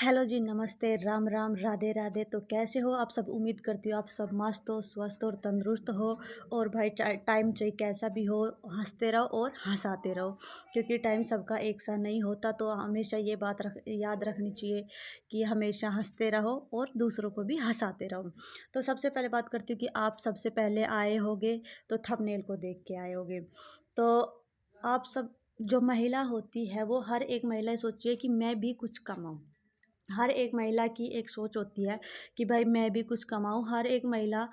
Hello जी, नमस्ते, राम राम, राधे राधे। तो कैसे हो आप सब? उम्मीद करती हो आप सब मस्त हो, स्वस्थ और तंदुरुस्त हो। और भाई टाइम चाहे कैसा भी हो, हंसते रहो और हंसाते रहो, क्योंकि टाइम सबका एक सा नहीं होता। तो हमेशा ये बात याद रखनी चाहिए कि हमेशा हंसते रहो और दूसरों को भी हंसाते रहो। तो सबसे पहले बात करती हूँ कि आप सबसे पहले आए होगे तो थंबनेल को देख के आए होगे। तो आप सब, जो महिला होती है वो हर एक महिला सोचिए कि मैं भी कुछ कमाऊँ। हर एक महिला की एक सोच होती है कि भाई मैं भी कुछ कमाऊँ। हर एक महिला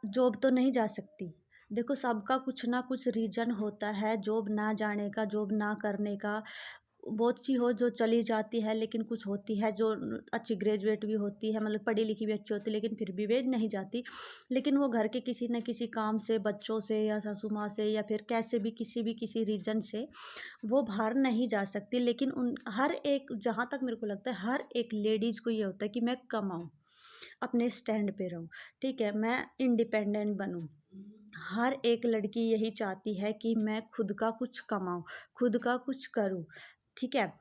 जॉब तो नहीं जा सकती। देखो, सबका कुछ ना कुछ रीज़न होता है जॉब ना जाने का, जॉब ना करने का। बहुत सी हो जो चली जाती है, लेकिन कुछ होती है जो अच्छी ग्रेजुएट भी होती है, मतलब पढ़ी लिखी भी अच्छी होती है, लेकिन फिर भी वे नहीं जाती। लेकिन वो घर के किसी न किसी काम से, बच्चों से या सासू माँ से या फिर कैसे भी किसी रीज़न से वो बाहर नहीं जा सकती। लेकिन उन हर एक, जहाँ तक मेरे को लगता है, हर एक लेडीज़ को ये होता है कि मैं कमाऊँ, अपने स्टैंड पे रहूँ, ठीक है? मैं इंडिपेंडेंट बनूँ। हर एक लड़की यही चाहती है कि मैं खुद का कुछ कमाऊँ, खुद का कुछ करूँ, ठीक है?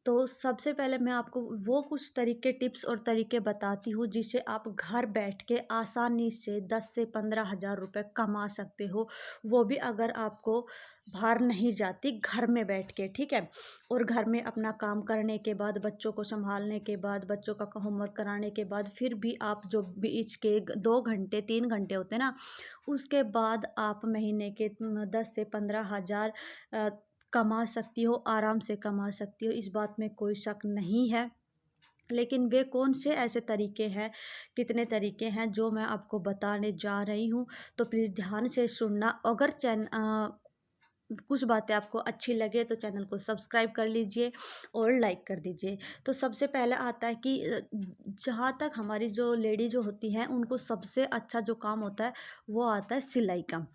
तो सबसे पहले मैं आपको वो कुछ तरीके, टिप्स और तरीके बताती हूँ जिससे आप घर बैठ के आसानी से 10 से 15 हज़ार रुपये कमा सकते हो। वो भी अगर आपको बाहर नहीं जाती, घर में बैठ के, ठीक है? और घर में अपना काम करने के बाद, बच्चों को सँभालने के बाद, बच्चों का होमवर्क कराने के बाद, फिर भी आप जो बीच के 2 घंटे 3 घंटे होते हैं ना, उसके बाद आप महीने के 10 से 15 हज़ार कमा सकती हो, आराम से कमा सकती हो। इस बात में कोई शक नहीं है। लेकिन वे कौन से ऐसे तरीके हैं, कितने तरीके हैं जो मैं आपको बताने जा रही हूँ। तो प्लीज़ ध्यान से सुनना। अगर कुछ बातें आपको अच्छी लगे तो चैनल को सब्सक्राइब कर लीजिए और लाइक कर दीजिए। तो सबसे पहले आता है कि जहाँ तक हमारी जो लेडी जो होती हैं, उनको सबसे अच्छा जो काम होता है वो आता है सिलाई का।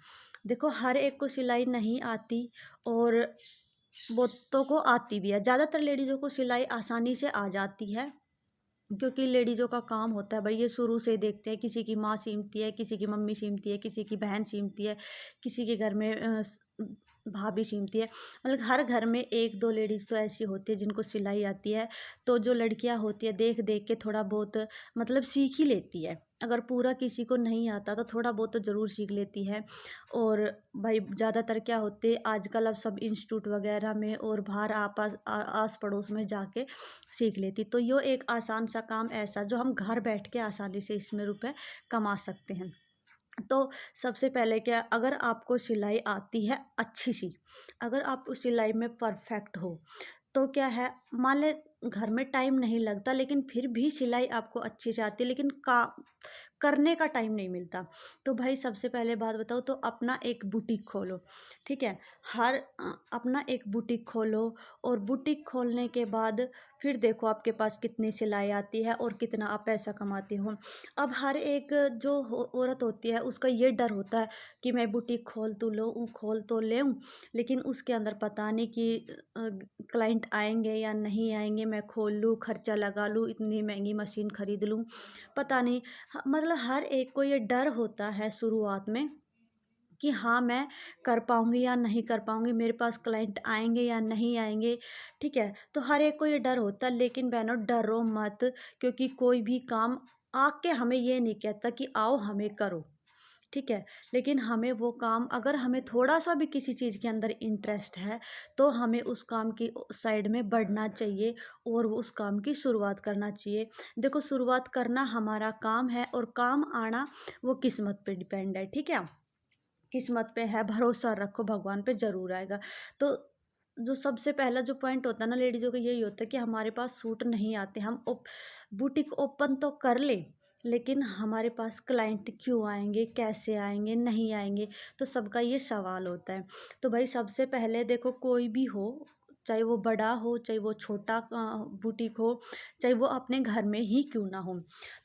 देखो, हर एक को सिलाई नहीं आती और बहुतों को आती भी है। ज़्यादातर लेडीज़ों को सिलाई आसानी से आ जाती है, क्योंकि लेडीज़ों का काम होता है भाई, ये शुरू से देखते हैं, किसी की माँ सिलती है, किसी की मम्मी सिलती है, किसी की बहन सिलती है, किसी के घर में भाभी सिलती है। मतलब हर घर में एक दो लेडीज़ तो ऐसी होती है जिनको सिलाई आती है। तो जो लड़कियां होती है, देख देख के थोड़ा बहुत मतलब सीख ही लेती है। अगर पूरा किसी को नहीं आता तो थोड़ा बहुत तो ज़रूर सीख लेती है। और भाई ज़्यादातर क्या होते हैं आजकल, अब सब इंस्टीट्यूट वगैरह में और बाहर आस पड़ोस में जाके सीख लेती। तो यो एक आसान सा काम ऐसा जो हम घर बैठ के आसानी से इसमें रुपए कमा सकते हैं। तो सबसे पहले क्या, अगर आपको सिलाई आती है अच्छी सी, अगर आप उस सिलाई में परफेक्ट हो, तो क्या है, मान ले घर में टाइम नहीं लगता, लेकिन फिर भी सिलाई आपको अच्छी से आती है, लेकिन का करने का टाइम नहीं मिलता। तो भाई सबसे पहले बात बताओ, तो अपना एक बुटीक खोलो, ठीक है? अपना एक बुटीक खोलो। और बुटीक खोलने के बाद फिर देखो आपके पास कितनी सिलाई आती है और कितना आप पैसा कमाते हो। अब हर एक जो औरत होती है, उसका ये डर होता है कि मैं बुटीक खोल तो लेऊँ, लेकिन उसके अंदर पता नहीं कि क्लाइंट आएंगे या नहीं आएंगे, मैं खोल लूँ, खर्चा लगा लूँ, इतनी महंगी मशीन खरीद लूँ, पता नहीं। मतलब हर एक को ये डर होता है शुरुआत में कि हाँ, मैं कर पाऊँगी या नहीं कर पाऊँगी, मेरे पास क्लाइंट आएँगे या नहीं आएँगे, ठीक है? तो हर एक को ये डर होता है, लेकिन बहनों डरो मत, क्योंकि कोई भी काम आके हमें ये नहीं कहता कि आओ हमें करो, ठीक है? लेकिन हमें वो काम, अगर हमें थोड़ा-सा भी किसी चीज़ के अंदर इंटरेस्ट है, तो हमें उस काम की साइड में बढ़ना चाहिए और वो उस काम की शुरुआत करना चाहिए। देखो, शुरुआत करना हमारा काम है और काम आना वो किस्मत पे डिपेंड है, ठीक है? किस्मत पे है, भरोसा रखो, भगवान पे ज़रूर आएगा। तो जो सबसे पहला जो पॉइंट होता है ना लेडीज़ों का, यही होता है कि हमारे पास सूट नहीं आते, हम बुटीक ओपन तो कर लें, लेकिन हमारे पास क्लाइंट क्यों आएँगे, कैसे आएँगे, नहीं आएँगे? तो सबका ये सवाल होता है। तो भाई सबसे पहले देखो, कोई भी हो, चाहे वो बड़ा हो, चाहे वो छोटा बुटीक हो, चाहे वो अपने घर में ही क्यों ना हो।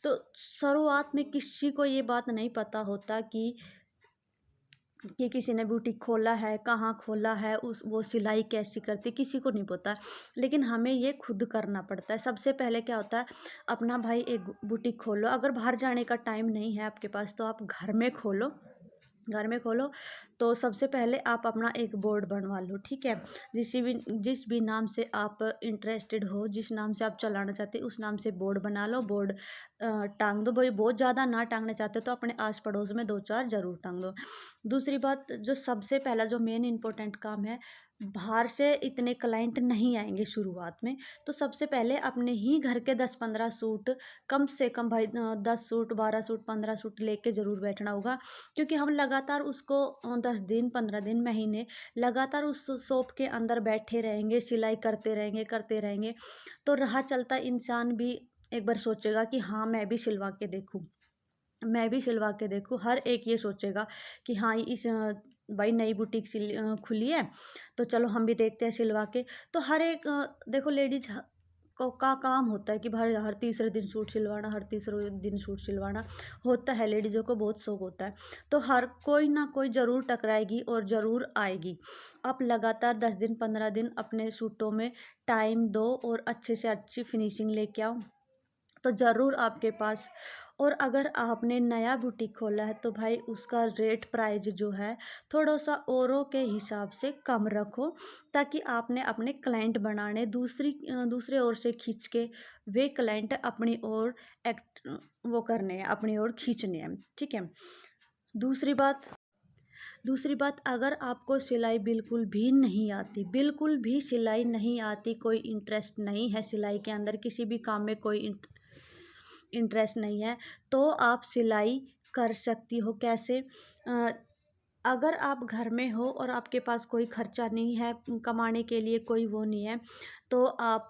तो शुरुआत में किसी को ये बात नहीं पता होता कि किसी ने बुटीक खोला है, कहाँ खोला है, उस वो सिलाई कैसी करती, किसी को नहीं पता। लेकिन हमें ये खुद करना पड़ता है। सबसे पहले क्या होता है, अपना भाई एक बुटीक खोलो। अगर बाहर जाने का टाइम नहीं है आपके पास, तो आप घर में खोलो। घर में खोलो तो सबसे पहले आप अपना एक बोर्ड बनवा लो, ठीक है। जिस भी नाम से आप इंटरेस्टेड हो, जिस नाम से आप चलाना चाहते हो, उस नाम से बोर्ड बना लो। बोर्ड टांग दो भाई, बहुत ज़्यादा ना टांगना चाहते तो अपने आस पड़ोस में 2-4 ज़रूर टांग दो। दूसरी बात, जो सबसे पहला जो मेन इम्पोर्टेंट काम है, बाहर से इतने क्लाइंट नहीं आएंगे शुरुआत में, तो सबसे पहले अपने ही घर के 10-15 सूट, कम से कम भाई 10 सूट, 12 सूट, 15 सूट लेके ज़रूर बैठना होगा। क्योंकि हम लगातार उसको 10 दिन, 15 दिन, महीने लगातार उस शॉप के अंदर बैठे रहेंगे, सिलाई करते रहेंगे, तो राह चलता इंसान भी एक बार सोचेगा कि हाँ, मैं भी सिलवा के देखूँ। हर एक ये सोचेगा कि हाँ, भाई नई बुटीक खुली है, तो चलो हम भी देखते हैं सिलवा के। तो हर एक देखो, लेडीज को का काम होता है कि भाई हर तीसरे दिन सूट सिलवाना, हर तीसरे दिन सूट सिलवाना होता है, लेडीज़ों को बहुत शौक होता है। तो हर कोई ना कोई ज़रूर टकराएगी और ज़रूर आएगी। आप लगातार 10 दिन, 15 दिन अपने सूटों में टाइम दो और अच्छे से अच्छी फिनिशिंग लेके आओ, तो ज़रूर आपके पास। और अगर आपने नया बुटीक खोला है तो भाई उसका रेट प्राइस जो है थोड़ा सा औरों के हिसाब से कम रखो, ताकि आपने अपने क्लाइंट बनाने दूसरे ओर से खींच के वे क्लाइंट अपनी ओर एक्ट वो करने हैं, अपनी ओर खींचने हैं, ठीक है। दूसरी बात दूसरी बात, अगर आपको सिलाई बिल्कुल भी सिलाई नहीं आती, कोई इंटरेस्ट नहीं है सिलाई के अंदर, किसी भी काम में कोई इंटरेस्ट नहीं है, तो आप सिलाई कर सकती हो। कैसे? अगर आप घर में हो और आपके पास कोई खर्चा नहीं है, कमाने के लिए कोई वो नहीं है, तो आप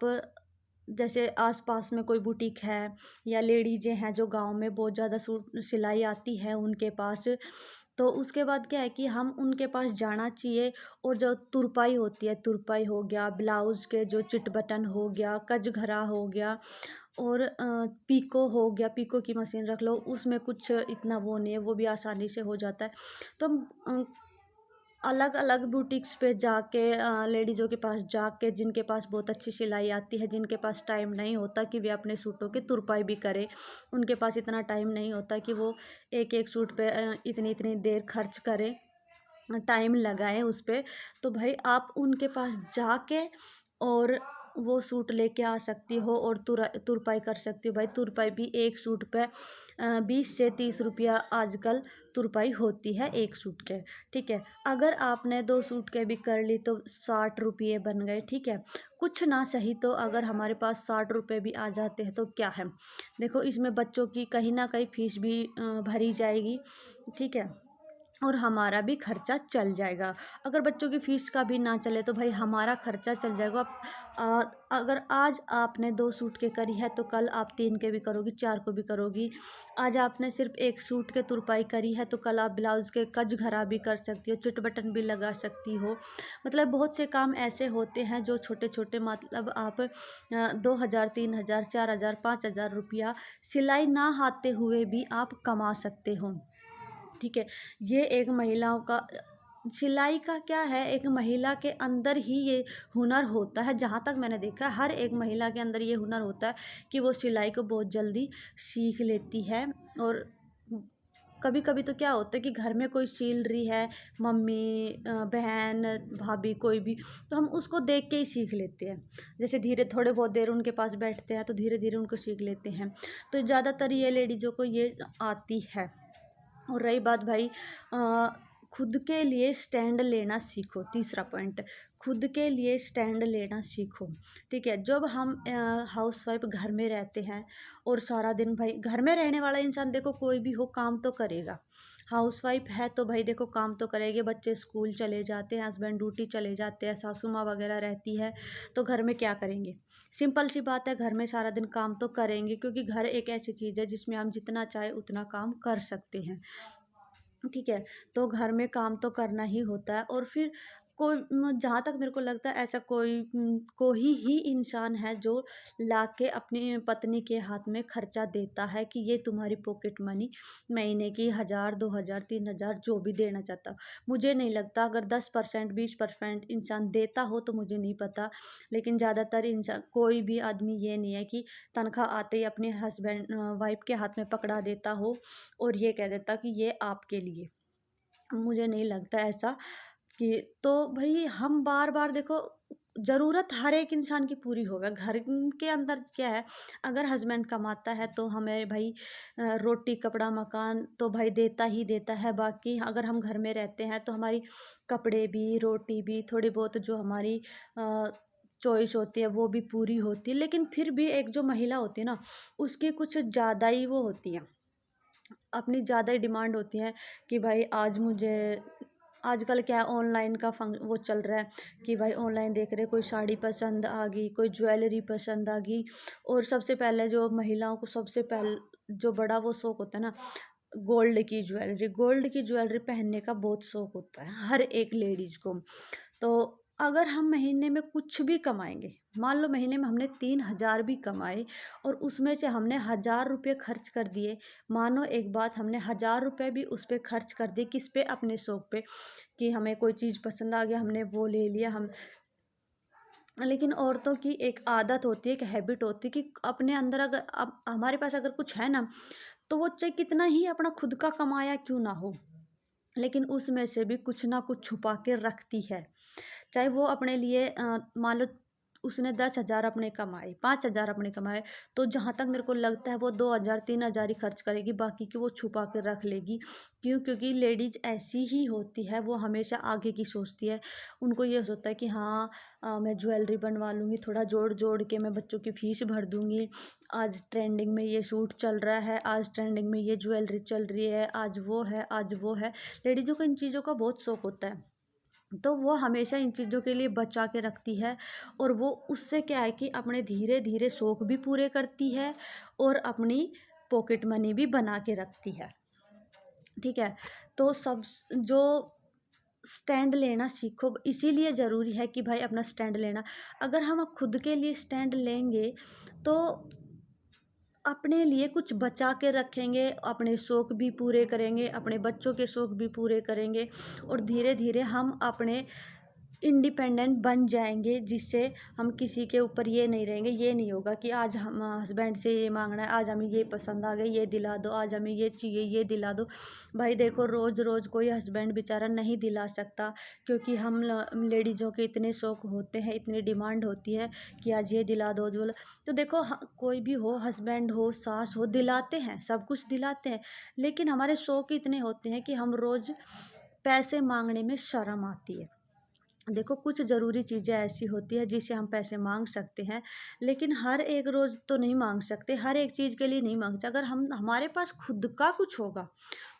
जैसे आसपास में कोई बुटीक है या लेडीजें हैं जो गांव में बहुत ज़्यादा सूट सिलाई आती है उनके पास, तो उसके बाद क्या है कि हम उनके पास जाना चाहिए। और जो तुरपाई होती है, तुरपाई हो गया, ब्लाउज़ के जो चिट बटन हो गया, कजघरा हो गया, और पीको हो गया, पीको की मशीन रख लो, उसमें कुछ इतना वो नहीं है, वो भी आसानी से हो जाता है। तो हम अलग अलग बुटीक्स पे जाके, लेडीज़ों के पास जाके, जिनके पास बहुत अच्छी सिलाई आती है, जिनके पास टाइम नहीं होता कि वे अपने सूटों की तुरपाई भी करें, उनके पास इतना टाइम नहीं होता कि वो एक एक सूट पे इतनी इतनी देर खर्च करें, टाइम लगाएं उस पे, तो भाई आप उनके पास जाके और वो सूट लेके आ सकती हो और तुरपाई कर सकती हो। भाई तुरपाई भी एक सूट पे 20 से 30 रुपया आजकल तुरपाई होती है एक सूट के, ठीक है। अगर आपने 2 सूट के भी कर ली तो 60 रुपये बन गए, ठीक है। कुछ ना सही तो अगर हमारे पास 60 रुपये भी आ जाते हैं तो क्या है, देखो इसमें बच्चों की कहीं ना कहीं फीस भी भरी जाएगी, ठीक है, और हमारा भी खर्चा चल जाएगा। अगर बच्चों की फ़ीस का भी ना चले तो भाई हमारा खर्चा चल जाएगा। अगर आज आपने 2 सूट के करी है तो कल आप 3 के भी करोगी, 4 को भी करोगी। आज आपने सिर्फ एक सूट के तुरपाई करी है तो कल आप ब्लाउज़ के कजघरा भी कर सकती हो, चिट बटन भी लगा सकती हो। मतलब बहुत से काम ऐसे होते हैं जो छोटे छोटे, मतलब आप 2,000, 3,000, 4,000, 5,000 रुपया सिलाई ना आते हुए भी आप कमा सकते हो, ठीक है। ये एक महिलाओं का सिलाई का क्या है, एक महिला के अंदर ही ये हुनर होता है। जहाँ तक मैंने देखा है हर एक महिला के अंदर ये हुनर होता है कि वो सिलाई को बहुत जल्दी सीख लेती है। और कभी कभी तो क्या होता है कि घर में कोई सिल रही है, मम्मी, बहन, भाभी, कोई भी, तो हम उसको देख के ही सीख लेते हैं। जैसे धीरे थोड़े बहुत देर उनके पास बैठते हैं तो धीरे धीरे उनको सीख लेते हैं। तो ज़्यादातर ये लेडीज़ों को ये आती है। और रही बात भाई, खुद के लिए स्टैंड लेना सीखो। तीसरा पॉइंट, खुद के लिए स्टैंड लेना सीखो, ठीक है। जब हम हाउसवाइफ घर में रहते हैं और सारा दिन, भाई घर में रहने वाला इंसान देखो कोई भी हो काम तो करेगा। हाउसवाइफ है तो भाई देखो काम तो करेगी, बच्चे स्कूल चले जाते हैं, हस्बैंड ड्यूटी चले जाते हैं, सासू माँ वगैरह रहती है, तो घर में क्या करेंगे? सिंपल सी बात है, घर में सारा दिन काम तो करेंगे, क्योंकि घर एक ऐसी चीज़ है जिसमें हम जितना चाहे उतना काम कर सकते हैं, ठीक है। तो घर में काम तो करना ही होता है। और फिर जहाँ तक मेरे को लगता है ऐसा कोई ही इंसान है जो लाके अपनी पत्नी के हाथ में खर्चा देता है कि ये तुम्हारी पॉकेट मनी महीने की 1,000, 2,000, 3,000 जो भी देना चाहता। मुझे नहीं लगता, अगर 10%, 20% इंसान देता हो तो मुझे नहीं पता, लेकिन ज़्यादातर इंसान, कोई भी आदमी ये नहीं है कि तनख्वाह आते ही अपने हस्बैंड वाइफ के हाथ में पकड़ा देता हो और ये कह देता कि ये आपके लिए। मुझे नहीं लगता ऐसा कि तो भई हम बार-बार देखो, ज़रूरत हर एक इंसान की पूरी होवे। घर के अंदर क्या है, अगर हस्बैंड कमाता है तो हमें भई रोटी, कपड़ा, मकान तो भाई देता ही देता है। बाकी अगर हम घर में रहते हैं तो हमारी कपड़े भी, रोटी भी, थोड़ी बहुत जो हमारी अ, चॉइस होती है वो भी पूरी होती है। लेकिन फिर भी एक जो महिला होती है ना, उसकी कुछ ज़्यादा ही वो होती है, अपनी ज़्यादा ही डिमांड होती है कि भाई आज मुझे, आजकल क्या है, ऑनलाइन का वो चल रहा है कि भाई ऑनलाइन देख रहे, कोई साड़ी पसंद आ गई, कोई ज्वेलरी पसंद आ गई। और सबसे पहले जो महिलाओं को सबसे पहले जो बड़ा वो शौक होता है ना, गोल्ड की ज्वेलरी पहनने का बहुत शौक होता है हर एक लेडीज को। तो अगर हम महीने में कुछ भी कमाएंगे, मान लो महीने में हमने 3,000 भी कमाए और उसमें से हमने 1,000 रुपये खर्च कर दिए, मानो एक बात, हमने 1,000 रुपये भी उस पर खर्च कर दिए, किस पे, अपने शौक पे, कि हमें कोई चीज़ पसंद आ गया, हमने वो ले लिया हम। लेकिन औरतों की एक आदत होती है, एक हैबिट होती है कि अपने अंदर अगर अब हमारे पास अगर कुछ है ना, तो वो चाहे कितना ही अपना खुद का कमाया क्यों ना हो, लेकिन उसमें से भी कुछ ना कुछ छुपा के रखती है। चाहे वो अपने लिए मान लो उसने 10,000 अपने कमाए, 5,000 अपने कमाए, तो जहाँ तक मेरे को लगता है वो 2,000 3,000 ही खर्च करेगी, बाकी की वो छुपा कर रख लेगी। क्यों? क्योंकि लेडीज ऐसी ही होती है, वो हमेशा आगे की सोचती है। उनको ये सोचता है कि हाँ, मैं ज्वेलरी बनवा लूँगी, थोड़ा जोड़ जोड़ के मैं बच्चों की फीस भर दूँगी। आज ट्रेंडिंग में ये सूट चल रहा है, आज ट्रेंडिंग में ये ज्वेलरी चल रही है, आज वो है, आज वो है। लेडीज़ों को इन चीज़ों का बहुत शौक होता है, तो वो हमेशा इन चीज़ों के लिए बचा के रखती है। और वो उससे क्या है कि अपने धीरे धीरे शौक भी पूरे करती है और अपनी पॉकेट मनी भी बना के रखती है। ठीक है? तो सब जो स्टैंड लेना सीखो, इसीलिए ज़रूरी है कि भाई अपना स्टैंड लेना। अगर हम खुद के लिए स्टैंड लेंगे तो अपने लिए कुछ बचा के रखेंगे, अपने शौक भी पूरे करेंगे, अपने बच्चों के शौक भी पूरे करेंगे, और धीरे धीरे हम अपने इंडिपेंडेंट बन जाएंगे, जिससे हम किसी के ऊपर ये नहीं रहेंगे। ये नहीं होगा कि आज हम हस्बैंड से ये मांगना है, आज हमें ये पसंद आ गई, ये दिला दो, आज हमें ये चाहिए, ये दिला दो। भाई देखो, रोज़ रोज़ कोई हस्बैंड बेचारा नहीं दिला सकता, क्योंकि हम लेडीज़ों के इतने शौक होते हैं, इतनी डिमांड होती है कि आज ये दिला दो, जो। तो देखो, कोई भी हो, हस्बैंड हो, सास हो, दिलाते हैं, सब कुछ दिलाते हैं। लेकिन हमारे शौक इतने होते हैं कि हम रोज़ पैसे मांगने में शर्म आती है। देखो, कुछ ज़रूरी चीज़ें ऐसी होती है जिससे हम पैसे मांग सकते हैं, लेकिन हर एक रोज़ तो नहीं मांग सकते, हर एक चीज़ के लिए नहीं मांग सकते। अगर हम हमारे पास खुद का कुछ होगा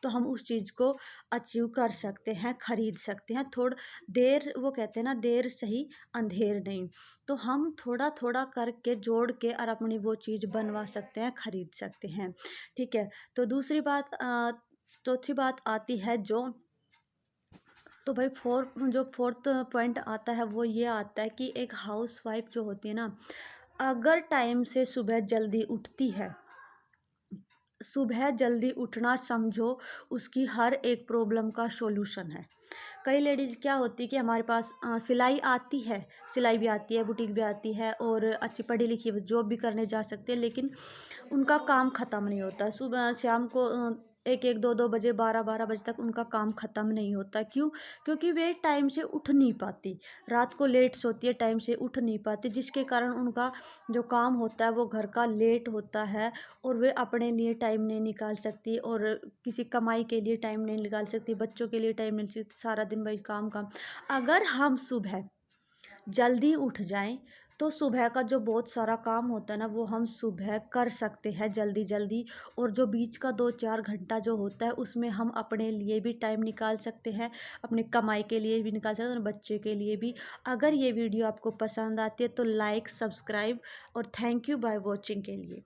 तो हम उस चीज़ को अचीव कर सकते हैं, खरीद सकते हैं। थोड़ा देर, वो कहते हैं ना, देर सही अंधेर नहीं। तो हम थोड़ा थोड़ा करके जोड़ के और अपनी वो चीज़ बनवा सकते हैं, खरीद सकते हैं। ठीक है? तो दूसरी बात, चौथी बात आती है जो, तो भाई जो फोर्थ पॉइंट आता है वो ये आता है कि एक हाउसवाइफ जो होती है ना, अगर टाइम से सुबह जल्दी उठती है, सुबह जल्दी उठना समझो उसकी हर एक प्रॉब्लम का सॉल्यूशन है। कई लेडीज़ क्या होती है कि हमारे पास सिलाई आती है, सिलाई भी आती है, बुटीक भी आती है, और अच्छी पढ़ी लिखी जॉब भी करने जा सकती है, लेकिन उनका काम ख़त्म नहीं होता। सुबह शाम को 1-1 2-2 बजे, 12-12 बजे तक उनका काम ख़त्म नहीं होता। क्यों? क्योंकि वे टाइम से उठ नहीं पाती, रात को लेट सोती है, टाइम से उठ नहीं पाती, जिसके कारण उनका जो काम होता है वो घर का लेट होता है, और वे अपने लिए टाइम नहीं निकाल सकती, और किसी कमाई के लिए टाइम नहीं निकाल सकती, बच्चों के लिए टाइम नहीं निकाल सकती, सारा दिन वही काम काम। अगर हम सुबह जल्दी उठ जाएं तो सुबह का जो बहुत सारा काम होता है ना, वो हम सुबह कर सकते हैं जल्दी जल्दी। और जो बीच का 2-4 घंटा जो होता है उसमें हम अपने लिए भी टाइम निकाल सकते हैं, अपने कमाई के लिए भी निकाल सकते हैं, और बच्चे के लिए भी। अगर ये वीडियो आपको पसंद आती है तो लाइक, सब्सक्राइब और थैंक यू बाय वॉचिंग के लिए।